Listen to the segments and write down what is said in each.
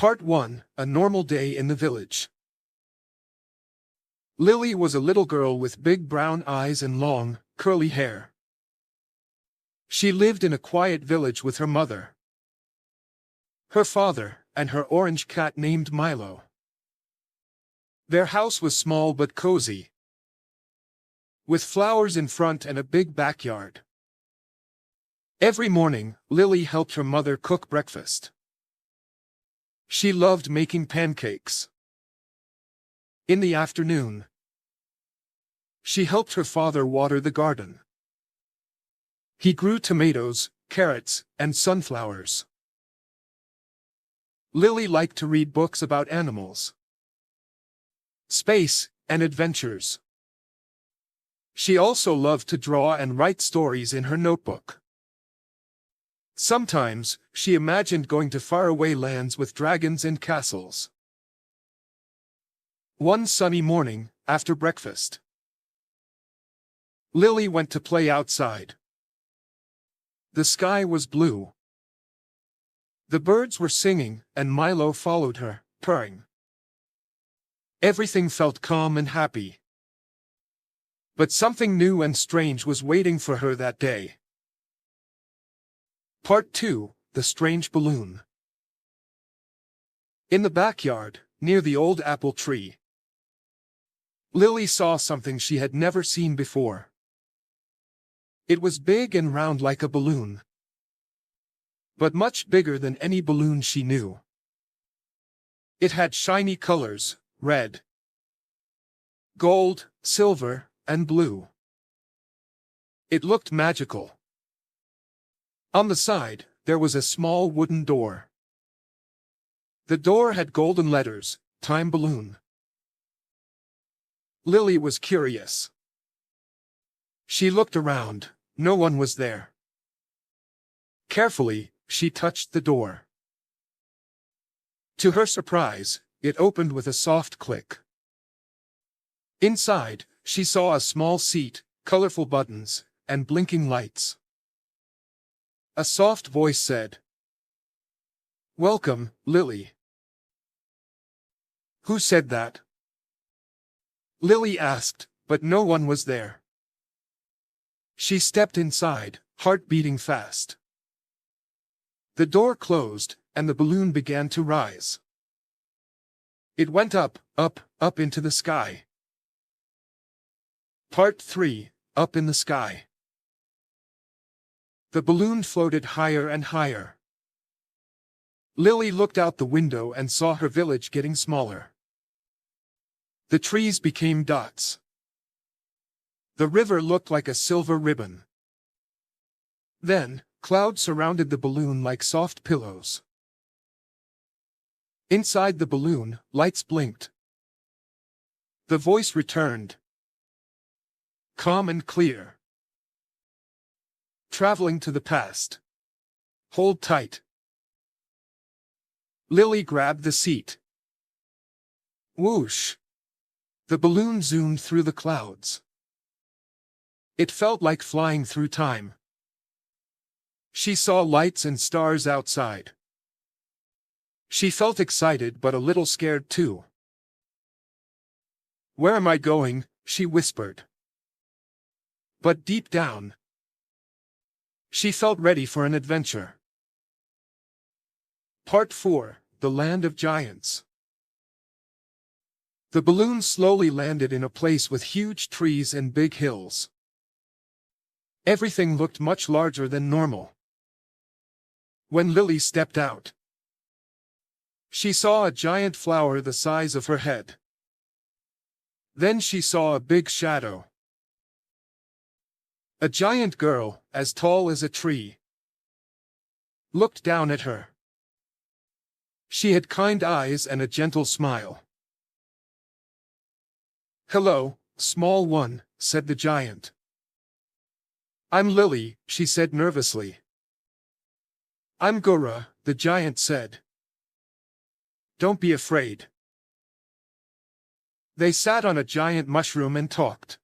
Part 1, A Normal Day in the Village. Lily was a little girl with big brown eyes and long, curly hair. She lived in a quiet village with her mother, her father, and her orange cat named Milo. Their house was small but cozy, with flowers in front and a big backyard. Every morning, Lily helped her mother cook breakfast. She loved making pancakes. In the afternoon, she helped her father water the garden. He grew tomatoes, carrots, and sunflowers. Lily liked to read books about animals, space, and adventures. She also loved to draw and write stories in her notebook. Sometimes, she imagined going to faraway lands with dragons and castles. One sunny morning, after breakfast, Lily went to play outside. The sky was blue. The birds were singing, and Milo followed her, purring. Everything felt calm and happy. But something new and strange was waiting for her that day. Part 2, The Strange Balloon. In the backyard, near the old apple tree, Lily saw something she had never seen before. It was big and round like a balloon, but much bigger than any balloon she knew. It had shiny colors: red, gold, silver, and blue. It looked magical. On the side, there was a small wooden door. The door had golden letters, Time Balloon. Lily was curious. She looked around. No one was there. Carefully, she touched the door. To her surprise, it opened with a soft click. Inside, she saw a small seat, colorful buttons, and blinking lights. A soft voice said, "Welcome, Lily." "Who said that?" Lily asked, but no one was there. She stepped inside, heart beating fast. The door closed, and the balloon began to rise. It went up, up, up into the sky. Part 3, Up in the Sky. The balloon floated higher and higher. Lily looked out the window and saw her village getting smaller. The trees became dots. The river looked like a silver ribbon. Then, clouds surrounded the balloon like soft pillows. Inside the balloon, lights blinked. The voice returned, calm and clear. "Traveling to the past. Hold tight." Lily grabbed the seat. Whoosh! The balloon zoomed through the clouds. It felt like flying through time. She saw lights and stars outside. She felt excited but a little scared too. "Where am I going?" she whispered. But deep down, she felt ready for an adventure. Part 4, The Land of Giants. The balloon slowly landed in a place with huge trees and big hills. Everything looked much larger than normal. When Lily stepped out, she saw a giant flower the size of her head. Then she saw a big shadow. A giant girl, as tall as a tree, looked down at her. She had kind eyes and a gentle smile. "Hello, small one," said the giant. "I'm Lily," she said nervously. "I'm Gora," the giant said. "Don't be afraid." They sat on a giant mushroom and talked.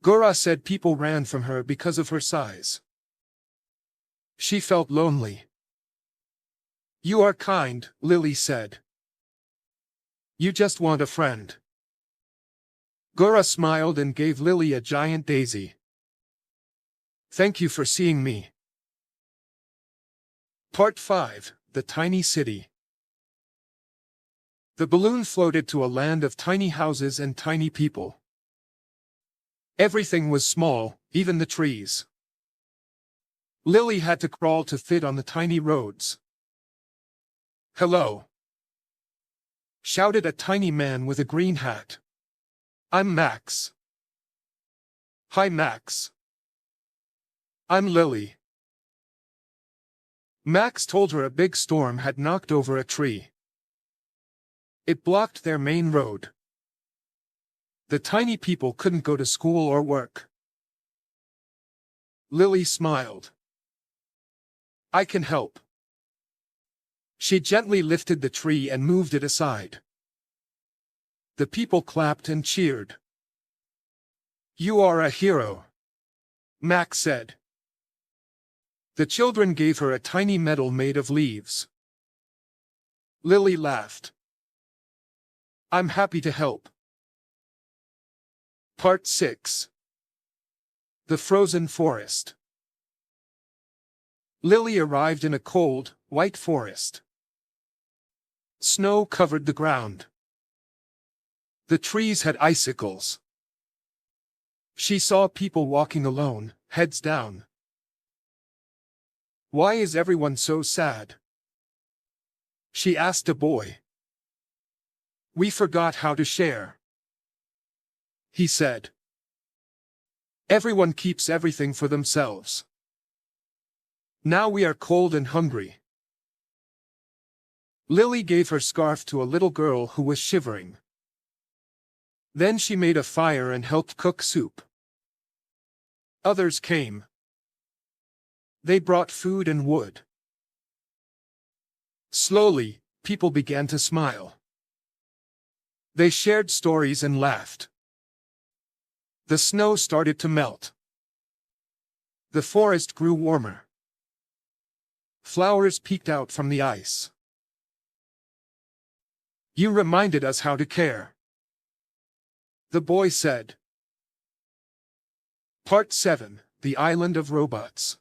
Gora said people ran from her because of her size. She felt lonely. You are kind, Lily said. You just want a friend. Gura smiled and gave Lily a giant daisy. Thank you for seeing me. Part 5, The Tiny City. The balloon floated to a land of tiny houses and tiny people. Everything was small, even the trees. Lily had to crawl to fit on the tiny roads. Hello, shouted a tiny man with a green hat. I'm Max. Hi, Max. I'm Lily. Max told her a big storm had knocked over a tree. It blocked their main road. The tiny people couldn't go to school or work. Lily smiled. I can help. She gently lifted the tree and moved it aside. The people clapped and cheered. You are a hero, Max said. The children gave her a tiny medal made of leaves. Lily laughed. I'm happy to help. Part 6. The Frozen Forest. Lily arrived in a cold, white forest. Snow covered the ground. The trees had icicles. She saw people walking alone, heads down. Why is everyone so sad? She asked a boy. We forgot how to share, he said. Everyone keeps everything for themselves. Now we are cold and hungry. Lily gave her scarf to a little girl who was shivering. Then she made a fire and helped cook soup. Others came. They brought food and wood. Slowly, people began to smile. They shared stories and laughed. The snow started to melt. The forest grew warmer. Flowers peeked out from the ice. You reminded us how to care, the boy said. Part 7, The Island of Robots.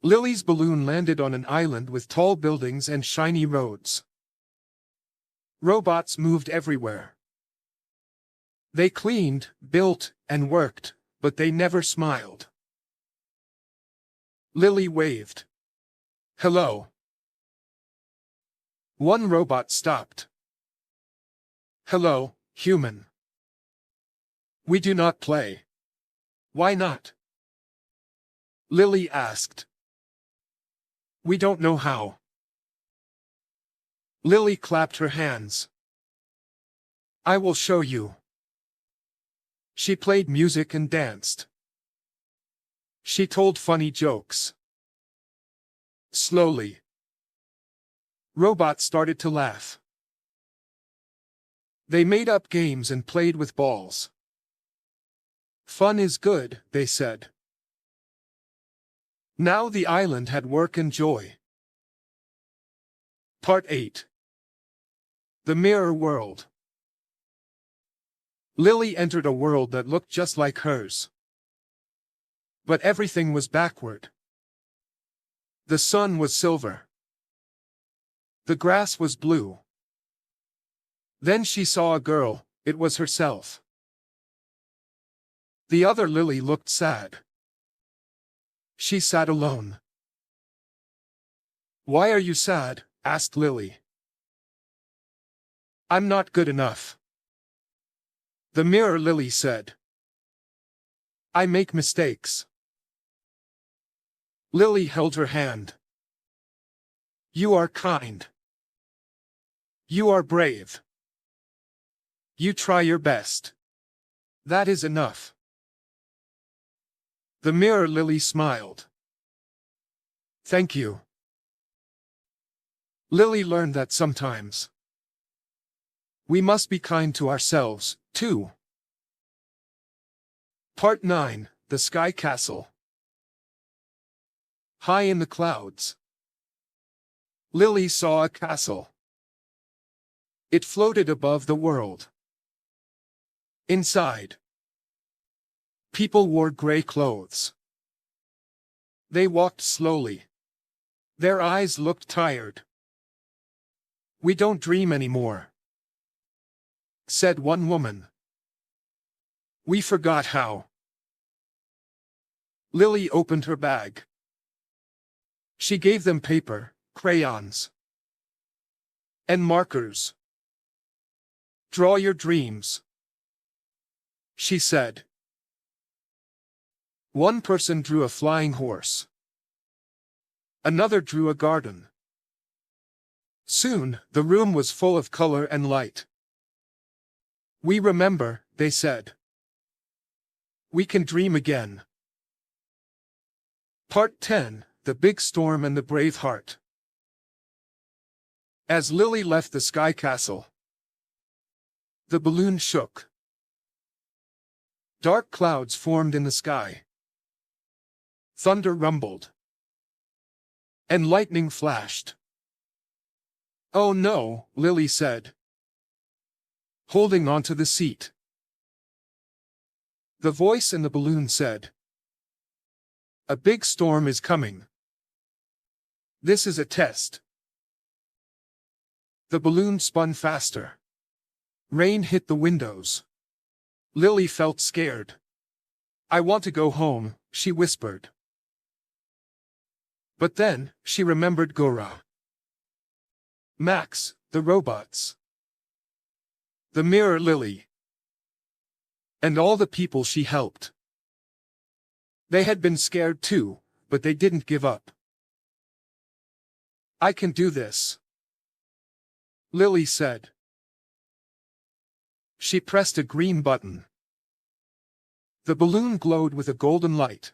Lily's balloon landed on an island with tall buildings and shiny roads. Robots moved everywhere. They cleaned, built, and worked, but they never smiled. Lily waved. Hello. One robot stopped. Hello, human. We do not play. Why not? Lily asked. We don't know how. Lily clapped her hands. I will show you. She played music and danced. She told funny jokes. Slowly, robots started to laugh. They made up games and played with balls. Fun is good, they said. Now the island had work and joy. Part 8. The Mirror World. Lily entered a world that looked just like hers. But everything was backward. The sun was silver. The grass was blue. Then she saw a girl, it was herself. The other Lily looked sad. She sat alone. Why are you sad? Asked Lily. I'm not good enough. The mirror Lily said. I make mistakes. Lily held her hand. You are kind. You are brave. You try your best. That is enough. The mirror Lily smiled. Thank you. Lily learned that sometimes we must be kind to ourselves, too. Part 9, The Sky Castle. High in the clouds, Lily saw a castle. It floated above the world. Inside, people wore gray clothes. They walked slowly. Their eyes looked tired. "We don't dream anymore," said one woman. "We forgot how." Lily opened her bag. She gave them paper, crayons, and markers. "Draw your dreams," she said. One person drew a flying horse. Another drew a garden. Soon, the room was full of color and light. "We remember," they said. "We can dream again." Part 10: The Big Storm and the Brave Heart. As Lily left the sky castle, the balloon shook. Dark clouds formed in the sky. Thunder rumbled. And lightning flashed. "Oh no," Lily said, holding onto the seat. The voice in the balloon said, "A big storm is coming. This is a test." The balloon spun faster. Rain hit the windows. Lily felt scared. "I want to go home," she whispered. But then, she remembered Gora, Max, the robots, the mirror Lily, and all the people she helped. They had been scared too, but they didn't give up. "I can do this," Lily said. She pressed a green button. The balloon glowed with a golden light.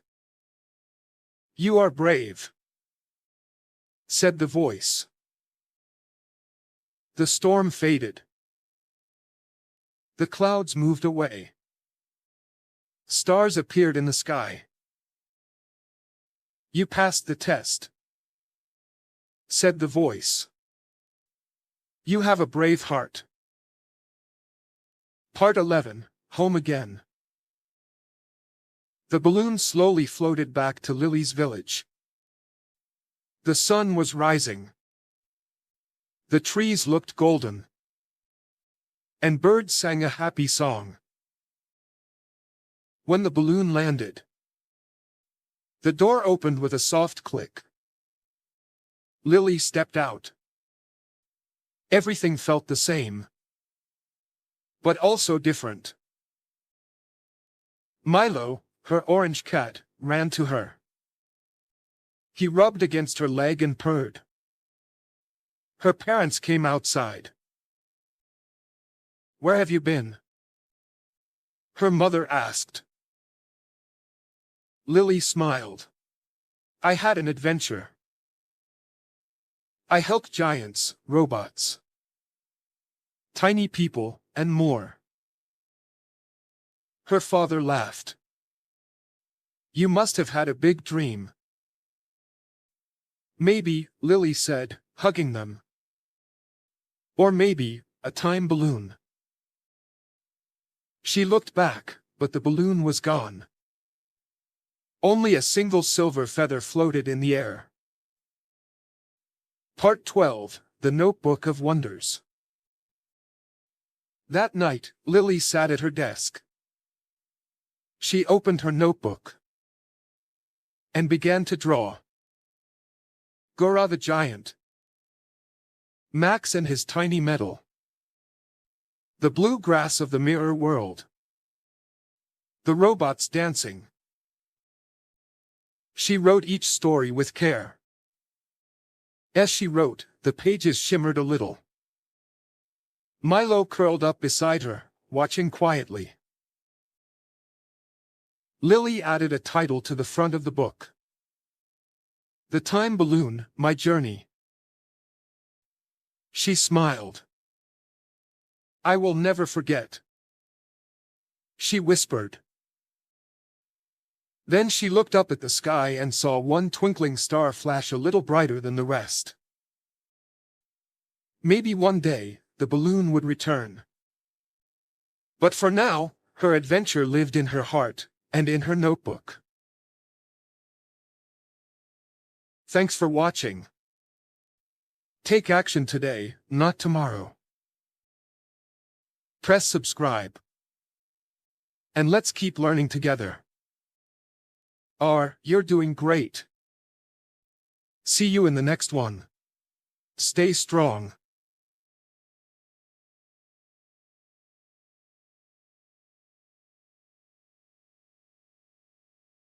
"You are brave," said the voice. The storm faded. The clouds moved away. Stars appeared in the sky. "You passed the test," said the voice. "You have a brave heart." Part 11: Home Again. The balloon slowly floated back to Lily's village. The sun was rising. The trees looked golden. And birds sang a happy song. When the balloon landed, the door opened with a soft click. Lily stepped out. Everything felt the same, but also different. Milo, her orange cat, ran to her. He rubbed against her leg and purred. Her parents came outside. "Where have you been?" her mother asked. Lily smiled. "I had an adventure. I helped giants, robots, tiny people, and more." Her father laughed. "You must have had a big dream." "Maybe," Lily said, hugging them. "Or maybe, a time balloon." She looked back, but the balloon was gone. Only a single silver feather floated in the air. Part 12: The Notebook of Wonders. That night, Lily sat at her desk. She opened her notebook and began to draw. Gora the giant, Max and his tiny medal, the blue grass of the mirror world, the robots dancing. She wrote each story with care. As she wrote, the pages shimmered a little. Milo curled up beside her, watching quietly. Lily added a title to the front of the book. "The Time Balloon, My Journey." She smiled. "I will never forget," she whispered. Then she looked up at the sky and saw one twinkling star flash a little brighter than the rest. Maybe one day, the balloon would return. But for now, her adventure lived in her heart, and in her notebook. Thanks for watching. Take action today, not tomorrow. Press subscribe. And let's keep learning together. You're doing great. See you in the next one. Stay strong.